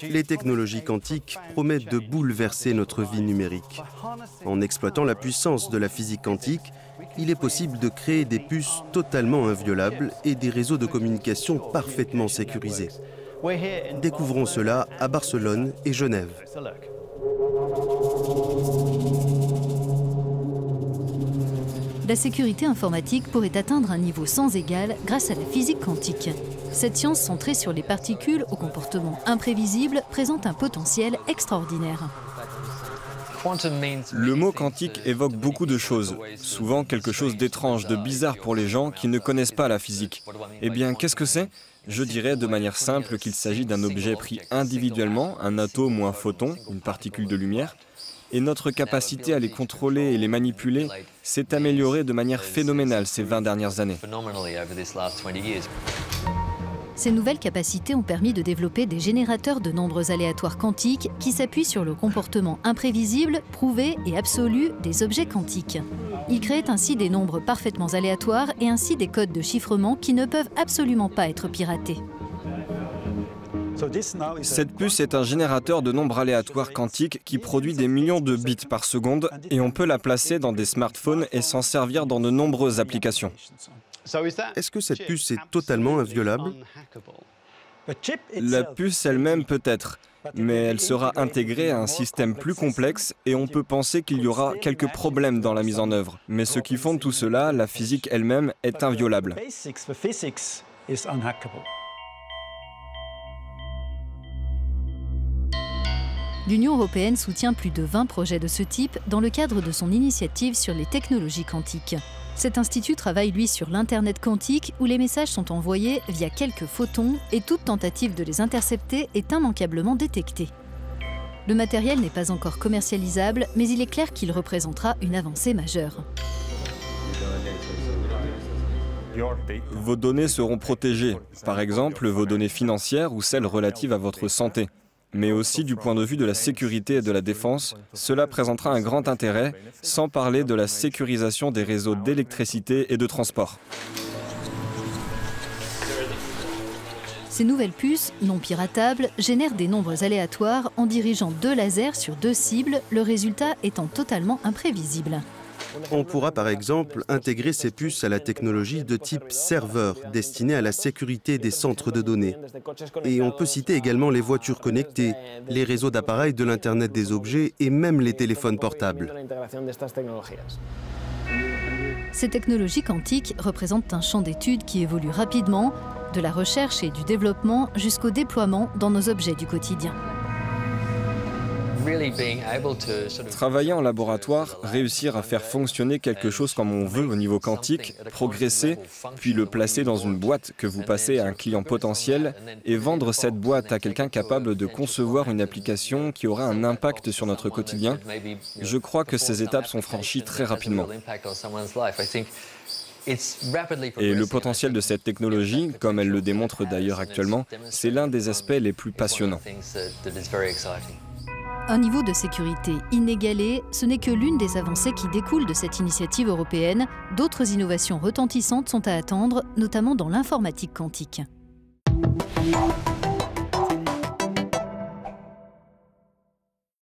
Les technologies quantiques promettent de bouleverser notre vie numérique. En exploitant la puissance de la physique quantique, il est possible de créer des puces totalement inviolables et des réseaux de communication parfaitement sécurisés. Découvrons cela à Barcelone et Genève. La sécurité informatique pourrait atteindre un niveau sans égal grâce à la physique quantique. Cette science centrée sur les particules au comportement imprévisible présente un potentiel extraordinaire. Le mot quantique évoque beaucoup de choses, souvent quelque chose d'étrange, de bizarre pour les gens qui ne connaissent pas la physique. Eh bien, qu'est-ce que c'est ? Je dirais de manière simple qu'il s'agit d'un objet pris individuellement, un atome ou un photon, une particule de lumière, et notre capacité à les contrôler et les manipuler s'est améliorée de manière phénoménale ces 20 dernières années. Ces nouvelles capacités ont permis de développer des générateurs de nombres aléatoires quantiques qui s'appuient sur le comportement imprévisible, prouvé et absolu des objets quantiques. Ils créent ainsi des nombres parfaitement aléatoires et ainsi des codes de chiffrement qui ne peuvent absolument pas être piratés. Cette puce est un générateur de nombres aléatoires quantiques qui produit des millions de bits par seconde et on peut la placer dans des smartphones et s'en servir dans de nombreuses applications. Est-ce que cette puce est totalement inviolable? La puce elle-même peut-être, mais elle sera intégrée à un système plus complexe et on peut penser qu'il y aura quelques problèmes dans la mise en œuvre. Mais ce qui fonde tout cela, la physique elle-même, est inviolable. L'Union européenne soutient plus de 20 projets de ce type dans le cadre de son initiative sur les technologies quantiques. Cet institut travaille, lui, sur l'Internet quantique où les messages sont envoyés via quelques photons et toute tentative de les intercepter est immanquablement détectée. Le matériel n'est pas encore commercialisable, mais il est clair qu'il représentera une avancée majeure. Vos données seront protégées, par exemple vos données financières ou celles relatives à votre santé. Mais aussi du point de vue de la sécurité et de la défense, cela présentera un grand intérêt, sans parler de la sécurisation des réseaux d'électricité et de transport. Ces nouvelles puces, non piratables, génèrent des nombres aléatoires en dirigeant 2 lasers sur 2 cibles, le résultat étant totalement imprévisible. On pourra par exemple intégrer ces puces à la technologie de type serveur, destinée à la sécurité des centres de données. Et on peut citer également les voitures connectées, les réseaux d'appareils de l'Internet des objets et même les téléphones portables. Ces technologies quantiques représentent un champ d'études qui évolue rapidement, de la recherche et du développement jusqu'au déploiement dans nos objets du quotidien. Travailler en laboratoire, réussir à faire fonctionner quelque chose comme on veut au niveau quantique, progresser, puis le placer dans une boîte que vous passez à un client potentiel et vendre cette boîte à quelqu'un capable de concevoir une application qui aura un impact sur notre quotidien, je crois que ces étapes sont franchies très rapidement. Et le potentiel de cette technologie, comme elle le démontre d'ailleurs actuellement, c'est l'un des aspects les plus passionnants. Un niveau de sécurité inégalé, ce n'est que l'une des avancées qui découlent de cette initiative européenne. D'autres innovations retentissantes sont à attendre, notamment dans l'informatique quantique.